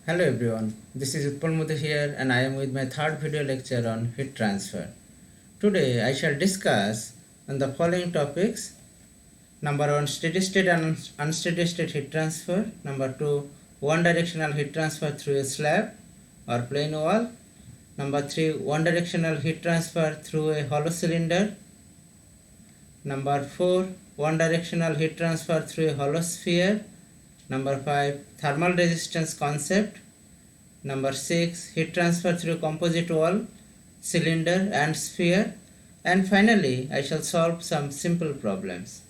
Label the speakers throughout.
Speaker 1: Hello everyone, this is Utpal Modi here and I am with my third video lecture on heat transfer. Today I shall discuss on the following topics. Number 1, steady state and unsteady state heat transfer. Number 2, one directional heat transfer through a slab or plain wall. Number 3, one directional heat transfer through a hollow cylinder. Number 4, one directional heat transfer through a hollow sphere. Number 5, thermal resistance concept. Number 6, heat transfer through composite wall, cylinder and sphere. And finally, I shall solve some simple problems.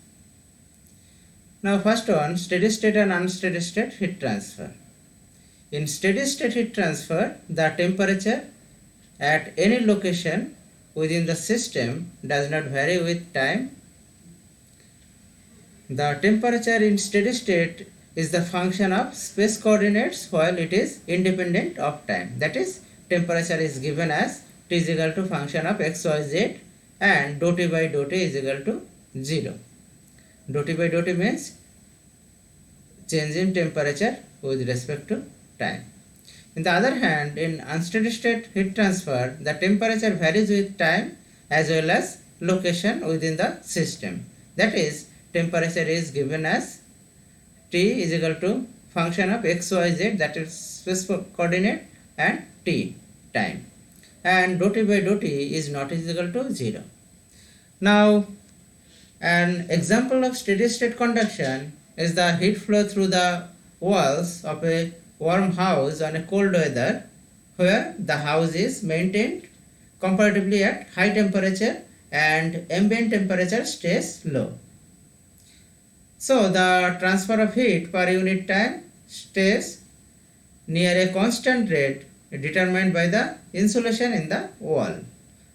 Speaker 1: Now first one, steady state and unsteady state heat transfer. In steady state heat transfer, the temperature at any location within the system does not vary with time. The temperature in steady state is the function of space coordinates while it is independent of time. That is, temperature is given as T is equal to function of x, y, z and dou T by dou T is equal to 0. Dou T by dou T means change in temperature with respect to time. On the other hand, in unsteady state heat transfer, the temperature varies with time as well as location within the system. That is, temperature is given as T is equal to function of x, y, z, that is space coordinate, and t, time. And dou T by dou T is not equal to 0. Now, an example of steady state conduction is the heat flow through the walls of a warm house on a cold weather where the house is maintained comparatively at high temperature and ambient temperature stays low. So the transfer of heat per unit time stays near a constant rate determined by the insulation in the wall,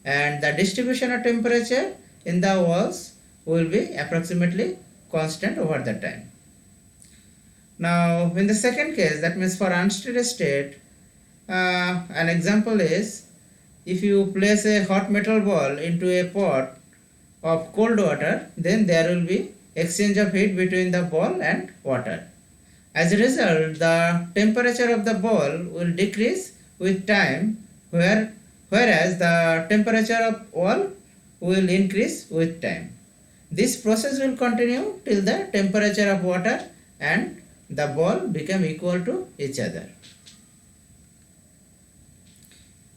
Speaker 1: and the distribution of temperature in the walls will be approximately constant over the time. Now in the second case, that means for unsteady state, an example is if you place a hot metal ball into a pot of cold water, then there will be exchange of heat between the ball and water. As a result, the temperature of the ball will decrease with time, whereas the temperature of wall will increase with time. This process will continue till the temperature of water and the ball become equal to each other.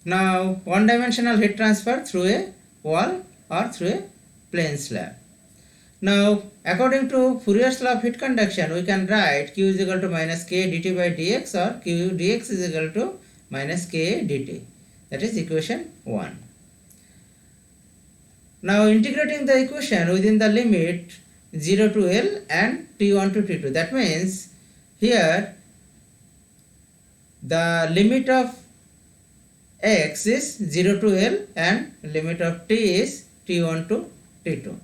Speaker 1: Now, one-dimensional heat transfer through a wall or through a plain slab. Now, according to Fourier's law of heat conduction, we can write Q is equal to minus K dt by dx, or Q dx is equal to minus Ka dt. That is equation 1. Now, integrating the equation within the limit 0 to L and T1 to T2. That means here the limit of x is 0 to L and limit of t is T1 to T2.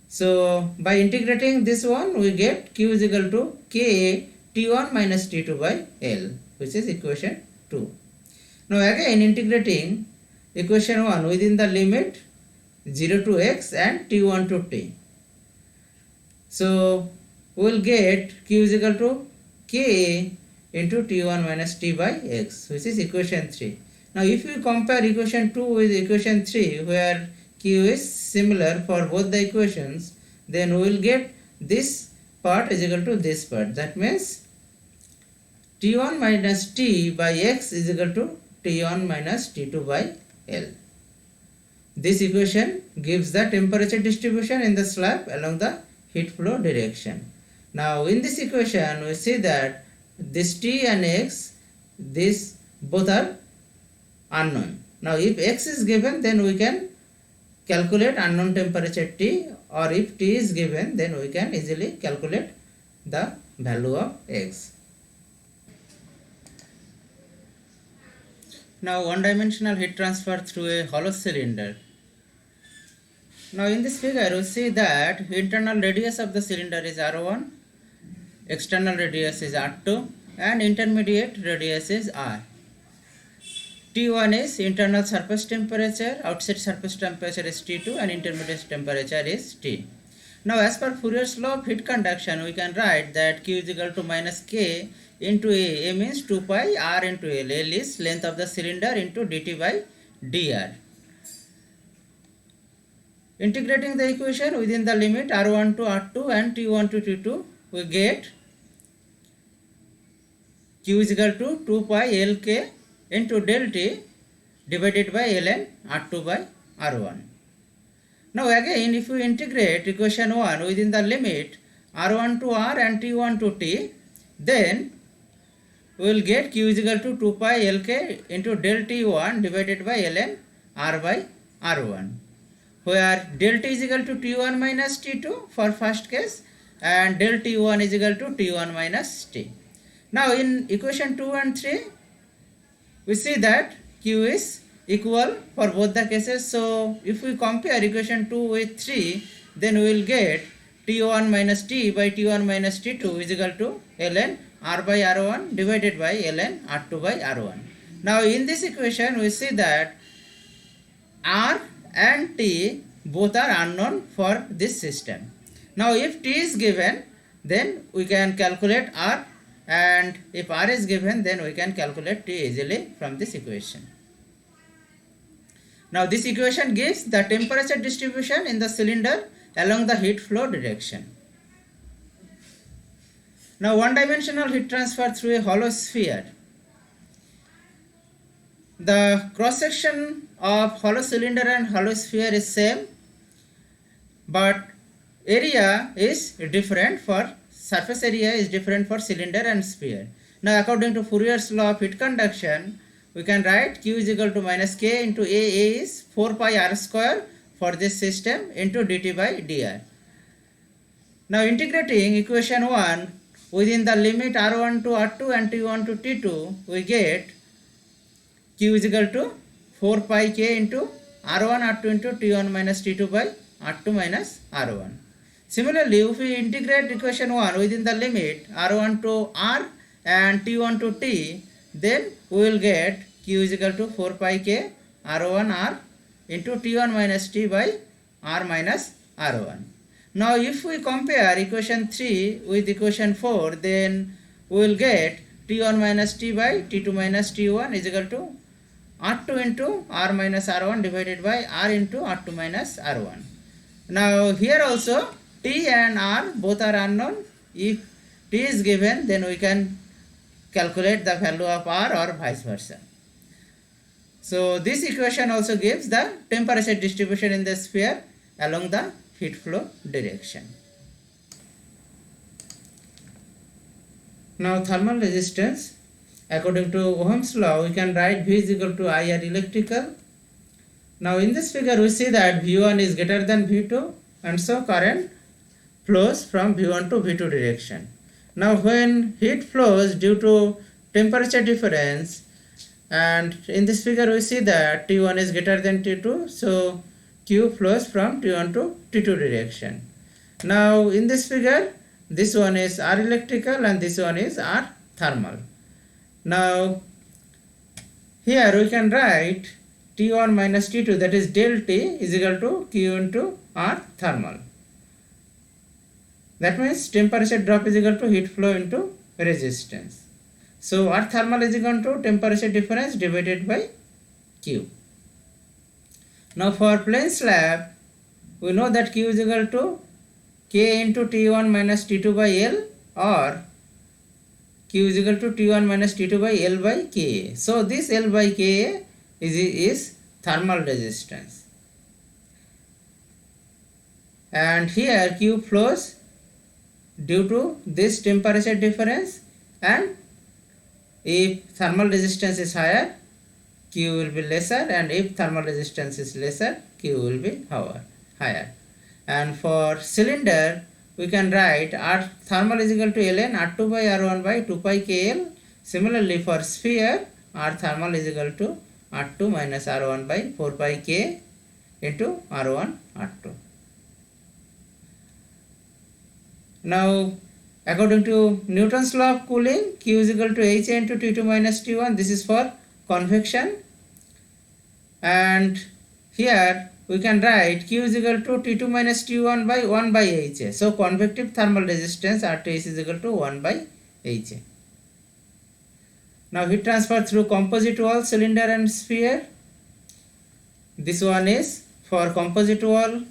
Speaker 1: So by integrating this one, we get Q is equal to K T1 minus T2 by L, which is equation 2. Now again integrating equation 1 within the limit 0 to x and T1 to T. So we will get Q is equal to K into T1 minus T by x, which is equation 3. Now if we compare equation 2 with equation 3, where Q is similar for both the equations, then we will get this part is equal to this part. That means T1 minus T by x is equal to T1 minus T2 by L. This equation gives the temperature distribution in the slab along the heat flow direction. Now in this equation, we see that this T and x, this both are unknown. Now if x is given, then we can calculate unknown temperature T, or if T is given, then we can easily calculate the value of x. Now one-dimensional heat transfer through a hollow cylinder. Now in this figure we see that internal radius of the cylinder is R1, external radius is R2 and intermediate radius is R. T1 is internal surface temperature, outside surface temperature is T2 and intermediate temperature is T. Now as per Fourier's law of heat conduction, we can write that Q is equal to minus K into A. A means 2 pi R into L. L is length of the cylinder into dt by dr. Integrating the equation within the limit R1 to R2 and T1 to T2, we get Q is equal to 2 pi Lk into del T divided by ln R2 by R1. Now again, if we integrate equation 1 within the limit R1 to R and T1 to T, then we will get Q is equal to 2 pi Lk into del T1 divided by ln R by R1, where del T is equal to T1 minus T2 for first case and del T1 is equal to T1 minus T. Now in equation 2 and 3, we see that Q is equal for both the cases. So if we compare equation 2 with 3, then we will get T1 minus T by T1 minus T2 is equal to ln R by R1 divided by ln R2 by R1. Now in this equation, we see that R and T both are unknown for this system. Now if T is given, then we can calculate R, and if R is given, then we can calculate T easily from this equation. Now this equation gives the temperature distribution in the cylinder along the heat flow direction. Now one-dimensional heat transfer through a hollow sphere. The cross-section of hollow cylinder and hollow sphere is same, but area is different for surface area is different for cylinder and sphere. Now according to Fourier's law of heat conduction, we can write Q is equal to minus K into A is 4 pi R square for this system into dt by dr. Now integrating equation 1 within the limit R1 to R2 and T1 to T2, we get Q is equal to 4 pi K into R1 R2 into T1 minus T2 by R2 minus R1. Similarly, if we integrate equation 1 within the limit R1 to R and T1 to T, then we will get Q is equal to 4 pi K R1 R into T1 minus T by R minus R1. Now if we compare equation 3 with equation 4, then we will get T1 minus T by T2 minus T1 is equal to R2 into R minus R1 divided by R into R2 minus R1. Now here also T and R both are unknown. If T is given, then we can calculate the value of R or vice versa. So this equation also gives the temperature distribution in the sphere along the heat flow direction. Now thermal resistance. According to Ohm's law, we can write V is equal to IR electrical. Now in this figure, we see that V1 is greater than V2, and so current flows from V1 to V2 direction. Now when heat flows due to temperature difference, and in this figure we see that T1 is greater than T2, so Q flows from T1 to T2 direction. Now in this figure, this one is R electrical and this one is R thermal. Now here we can write T1 minus T2, that is del T is equal to Q into R thermal. That means temperature drop is equal to heat flow into resistance. So R thermal is equal to temperature difference divided by Q. Now for plane slab, we know that Q is equal to K into T1 minus T2 by L, or Q is equal to T1 minus T2 by L by Ka. So this L by Ka is thermal resistance. And here Q flows due to this temperature difference, and if thermal resistance is higher, Q will be lesser, and if thermal resistance is lesser, Q will be higher. And for cylinder, we can write R thermal is equal to ln R2 by R1 by 2 pi KL. Similarly, for sphere, R thermal is equal to R2 minus R1 by 4 pi K into R1 R2. Now, according to Newton's law of cooling, Q is equal to H into T2 minus T1. This is for convection. And here we can write Q is equal to T2 minus T1 by 1 by HA. So convective thermal resistance RTH is equal to 1 by HA. Now heat transfer through composite wall, cylinder and sphere. This one is for composite wall.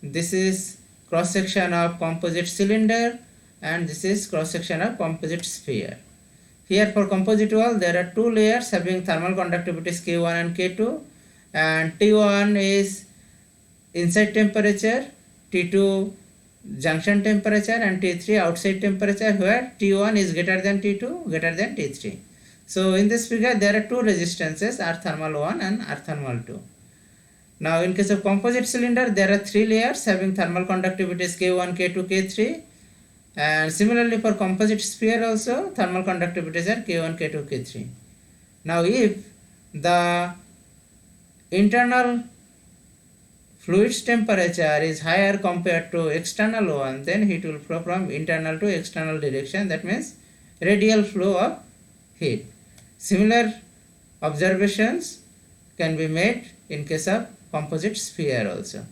Speaker 1: This is cross section of composite cylinder and this is cross section of composite sphere. Here for composite wall there are two layers having thermal conductivities K1 and K2, and T1 is inside temperature, T2 junction temperature and T3 outside temperature, where T1 is greater than T2 greater than T3. So in this figure there are two resistances, R thermal 1 and R thermal 2. Now in case of composite cylinder there are three layers having thermal conductivities K1, K2, K3, and similarly for composite sphere also thermal conductivities are K1, K2, K3. Now if the internal fluid's temperature is higher compared to external one, then heat will flow from internal to external direction, that means radial flow of heat. Similar observations can be made in case of composite sphere also.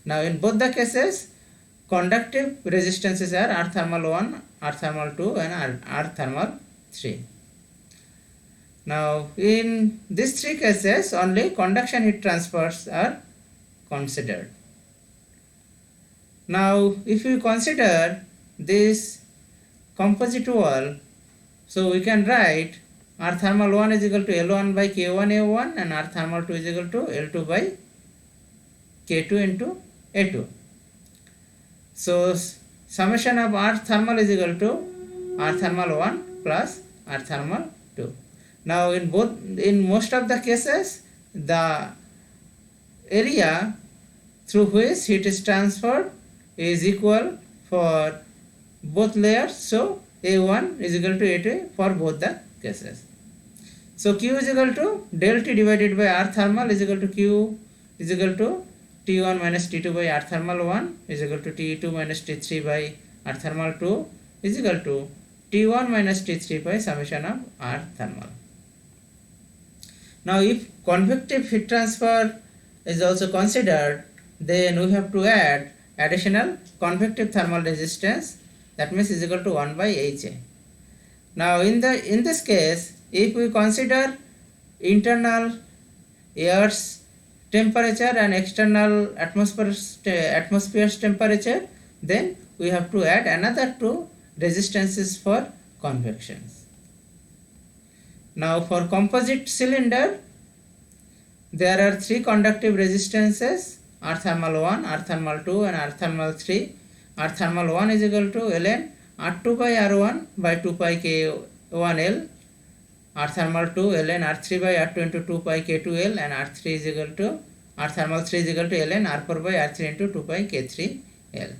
Speaker 1: Now in both the cases conductive resistances are R thermal 1, R thermal 2 and R thermal 3. Now in these three cases only conduction heat transfers are considered. Now if we consider this composite wall, so we can write R thermal 1 is equal to L1 by K1A1 and R thermal 2 is equal to L2 by K2 into A2. So summation of R thermal is equal to R thermal 1 plus R thermal 2. Now in most of the cases the area through which heat is transferred is equal for both layers, so A1 is equal to A2 for both the cases. So Q is equal to del T divided by R thermal is equal to Q is equal to T1 minus T2 by R thermal 1 is equal to T2 minus T3 by R thermal 2 is equal to T1 minus T3 by summation of R thermal. Now if convective heat transfer is also considered, then we have to add additional convective thermal resistance, that means is equal to 1 by HA. Now in this case, if we consider internal air's temperature and external atmosphere's temperature, then we have to add another two resistances for convections. Now for composite cylinder there are three conductive resistances, R thermal 1, R thermal 2 and R thermal 3. R thermal 1 is equal to Ln R2 by R1 by 2 pi K1L, R thermal 2 Ln R3 by R2 into 2 pi K2L, and R thermal 3 is equal to Ln R4 by R3 into 2 pi K3L.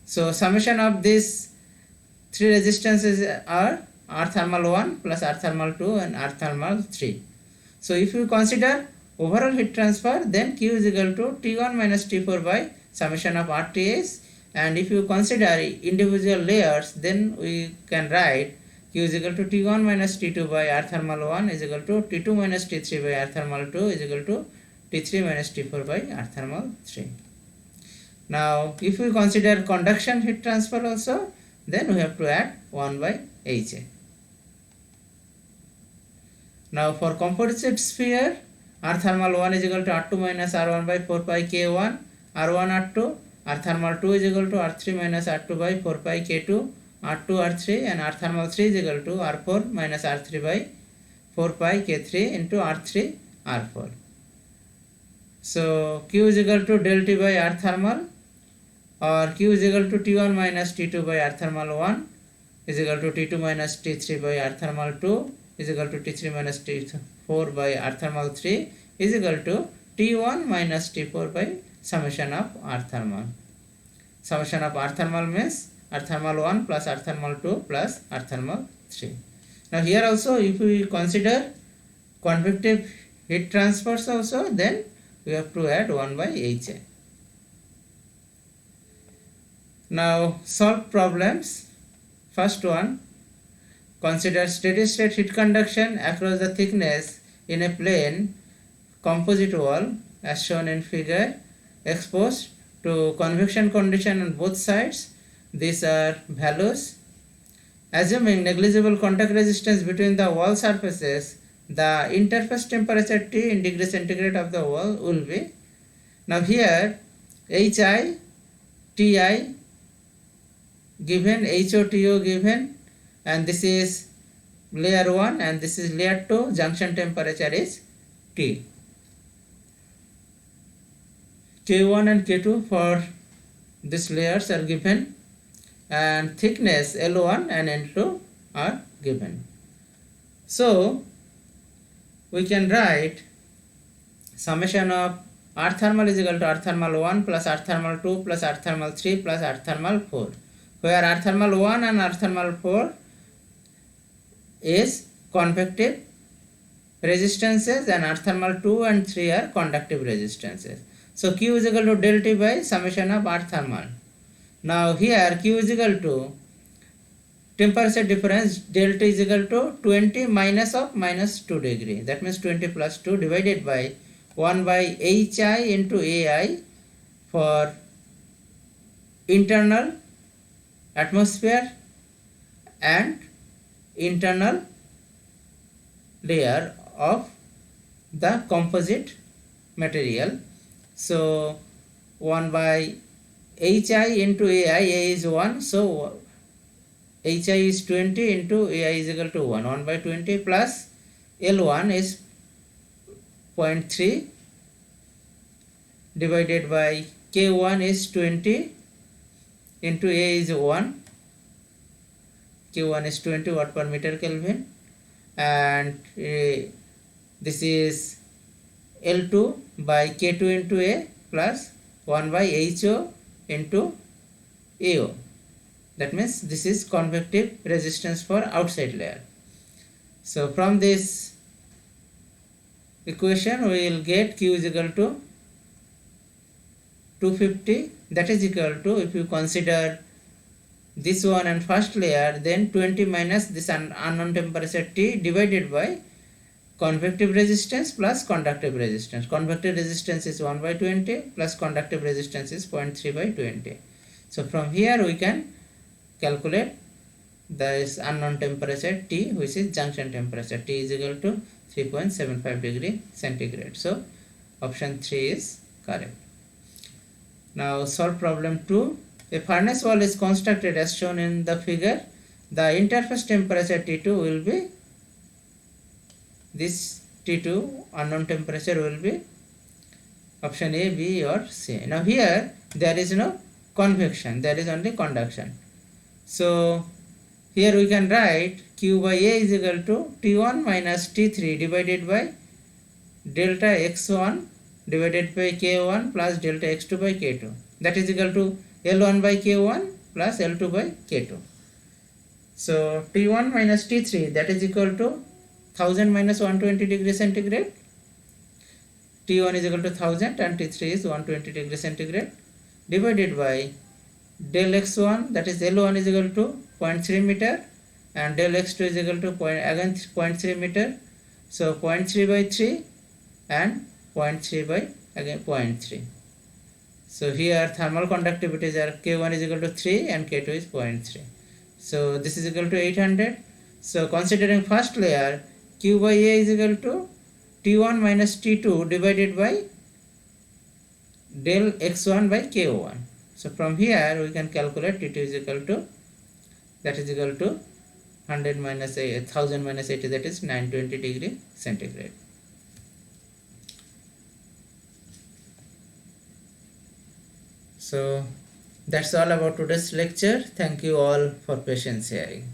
Speaker 1: So summation of these three resistances are R thermal 1 plus R thermal 2 and R thermal 3. So if you consider overall heat transfer, then Q is equal to T1 minus T4 by summation of RTH, and if you consider individual layers, then we can write Q is equal to T1 minus T2 by R thermal 1 is equal to T2 minus T3 by R thermal 2 is equal to T3 minus T4 by R thermal 3. Now if we consider conduction heat transfer also, then we have to add 1 by HA. Now for composite sphere, R thermal 1 is equal to R2 minus R1 by 4 pi K1, R1 R2, R thermal 2 is equal to R3 minus R2 by 4 pi K2, R2 R3, and R thermal 3 is equal to R4 minus R3 by 4 pi K3 into R3 R4. So Q is equal to del T by R thermal, or Q is equal to T1 minus T2 by R thermal 1 is equal to T2 minus T3 by R thermal 2 is equal to T3 minus T4 by R thermal 3 is equal to T1 minus T4 by summation of R thermal. Summation of R thermal means R thermal 1 plus R thermal 2 plus R thermal 3. Now here also if we consider convective heat transfers also, then we have to add 1 by HA. Now solve problems. First one, consider steady state heat conduction across the thickness in a plane composite wall as shown in figure exposed to convection condition on both sides. These are values. Assuming negligible contact resistance between the wall surfaces, the interface temperature T in degree centigrade of the wall will be. Now here HI, TI given, HOTO given, and this is layer 1 and this is layer 2. Junction temperature is T. K1 and K2 for these layers are given, and thickness L1 and L2 are given. So we can write summation of R thermal is equal to R thermal 1 plus R thermal 2 plus R thermal 3 plus R thermal 4, where R thermal 1 and R thermal 4 is convective resistances and R thermal 2 and 3 are conductive resistances. So Q is equal to del T by summation of R thermal. Now here Q is equal to temperature difference del T is equal to 20 minus of minus 2 degree. That means 20 plus 2 divided by 1 by HI into AI for internal atmosphere and internal layer of the composite material. So 1 by HI into AI, A is 1, so HI is 20 into AI is equal to 1. 1 by 20 plus L1 is 0.3 divided by K1 is 20 into A is 1. Q1 is 20 watt per meter Kelvin, and this is L2 by K2 into A plus 1 by HO into AO. That means this is convective resistance for outside layer. So from this equation we will get Q is equal to 250, that is equal to, if you consider this one and first layer, then 20 minus this unknown temperature T divided by convective resistance plus conductive resistance. Convective resistance is 1 by 20 plus conductive resistance is 0.3 by 20. So from here we can calculate this unknown temperature T, which is junction temperature. T is equal to 3.75 degree centigrade. So option 3 is correct. Now solve problem 2. A furnace wall is constructed as shown in the figure. The interface temperature T2 will be, this T2 unknown temperature will be option A, B or C. Now here there is no convection, there is only conduction. So here we can write Q by A is equal to T1 minus T3 divided by delta X1 divided by K1 plus delta X2 by K2. That is equal to L1 by K1 plus L2 by K2. So T1 minus T3, that is equal to 1000 minus 120 degree centigrade. T1 is equal to 1000 and T3 is 120 degree centigrade divided by del X1, that is L1 is equal to 0.3 meter and del X2 is equal to 0.3 meter. So 0.3 by 3 and 0.3 by again 0.3. So here thermal conductivities are K1 is equal to 3 and K2 is 0.3. So this is equal to 800. So considering first layer, Q by A is equal to T1 minus T2 divided by del X1 by K1. So from here we can calculate T2 is equal to, that is equal to 100 minus 1000 minus 80, that is 920 degree centigrade. So that's all about today's lecture. Thank you all for patience hearing.